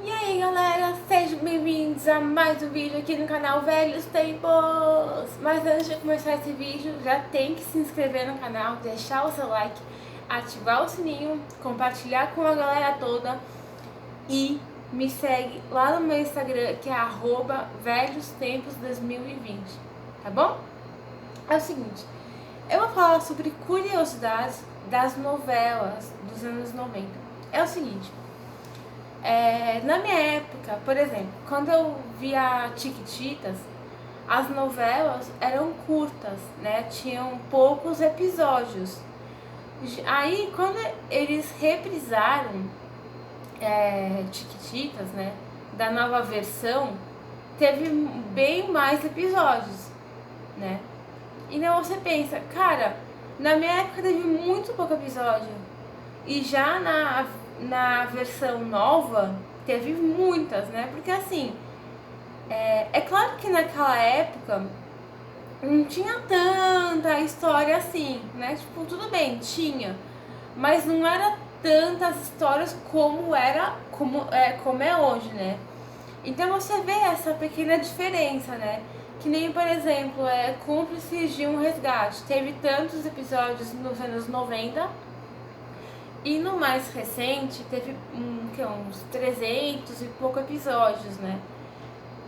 E aí galera, sejam bem-vindos a mais um vídeo aqui no canal Velhos Tempos. Mas antes de começar esse vídeo, já tem que se inscrever no canal, deixar o seu like, ativar o sininho, compartilhar com a galera toda e me segue lá no meu Instagram, que é @velhostempos2020, tá bom? É o seguinte, eu vou falar sobre curiosidades das novelas dos anos 90. É o seguinte, na minha época, por exemplo, quando eu via Chiquititas, as novelas eram curtas, né? Tinham poucos episódios. Aí, quando eles reprisaram Chiquititas, né? Da nova versão, teve bem mais episódios, né? Então você pensa, cara, na minha época teve muito pouco episódio. E já na versão nova teve muitas, né? Porque assim, é claro que naquela época não tinha tanta história assim, né? Tipo, tudo bem, tinha, mas não era tantas histórias como é hoje, né? Então você vê essa pequena diferença, né? Que nem, por exemplo, Cúmplices de um Resgate. Teve tantos episódios nos anos 90 e no mais recente teve uns 300 e pouco episódios, né?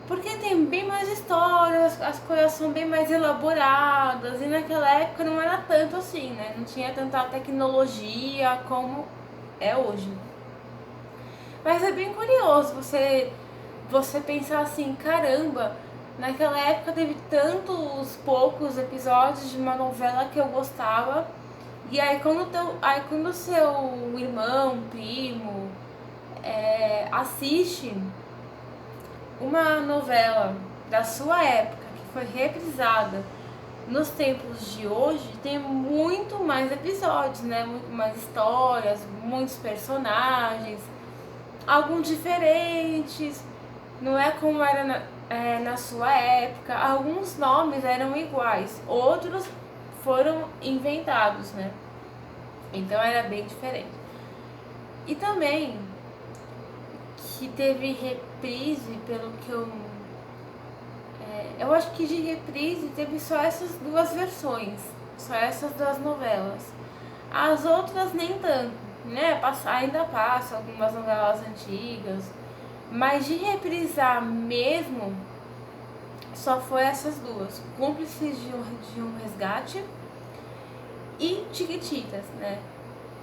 Porque tem bem mais histórias, as coisas são bem mais elaboradas e naquela época não era tanto assim, né? Não tinha tanta tecnologia como é hoje. Mas é bem curioso você pensar assim, caramba, naquela época teve tantos poucos episódios de uma novela que eu gostava. E aí quando seu irmão, primo, assiste uma novela da sua época que foi reprisada nos tempos de hoje, tem muito mais episódios, né? Muito mais histórias, muitos personagens, alguns diferentes, não é como era na sua época. Alguns nomes eram iguais, outros foram inventados, né? Então era bem diferente. E também que teve reprise, pelo que eu acho que de reprise teve só essas duas versões, só essas duas novelas. As outras nem tanto, né? Ainda passa algumas novelas antigas, mas de reprisar mesmo só foi essas duas, Cúmplices de um Resgate e Chiquititas, né?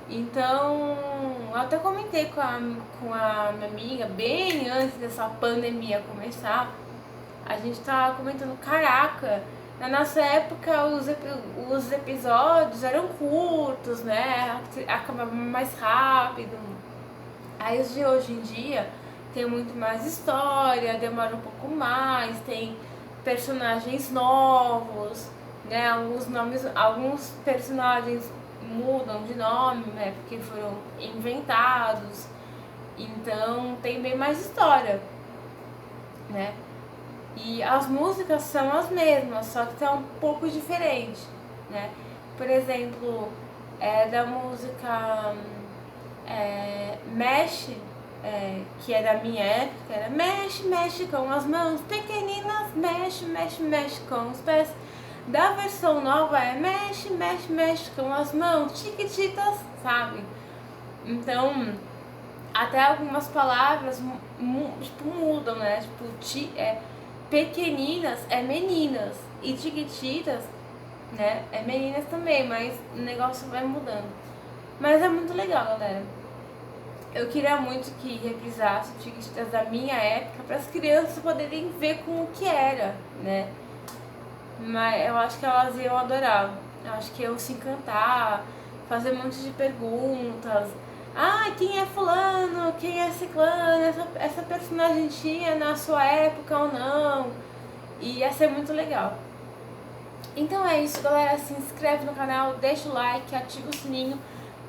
Então, eu até comentei com a minha amiga, bem antes dessa pandemia começar, a gente tava comentando, caraca, na nossa época os episódios eram curtos, né? Acabavam mais rápido. Aí os de hoje em dia tem muito mais história, demora um pouco mais, tem personagens novos, né? Alguns personagens mudam de nome, né? Porque foram inventados. Então tem bem mais história, né? E as músicas são as mesmas, só que tá um pouco diferente, né? Por exemplo, da música Mexe, que é da minha época, era mexe, mexe com as mãos pequeninas, mexe, mexe, mexe com os pés. Da versão nova é mexe, mexe, mexe com as mãos chiquititas, sabe? Então, até algumas palavras tipo, mudam, né? Tipo, pequeninas é meninas e chiquititas, né? É meninas também, mas o negócio vai mudando. Mas é muito legal, galera. Eu queria muito que reprisasse Chiquititas da minha época para as crianças poderem ver como que era, né? Mas eu acho que elas iam adorar. Eu acho que iam se encantar, fazer um monte de perguntas. Ah, quem é fulano? Quem é ciclano? Essa personagem tinha na sua época ou não? E ia ser muito legal. Então é isso, galera. Se inscreve no canal, deixa o like, ativa o sininho,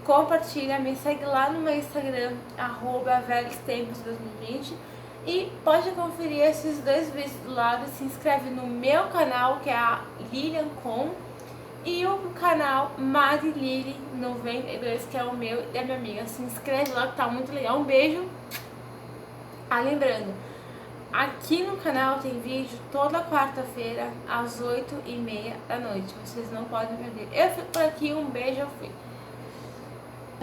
compartilha, me segue lá no meu Instagram, @velhostempos2020. E pode conferir esses dois vídeos do lado. Se inscreve no meu canal, que é a Lilian Com, e o canal Marilili92, que é o meu e da minha amiga. Se inscreve lá que tá muito legal. Um beijo, Ah, lembrando, aqui no canal tem vídeo toda quarta-feira às 8h30 da noite. Vocês não podem perder. Eu fico por aqui, um beijo, eu fui.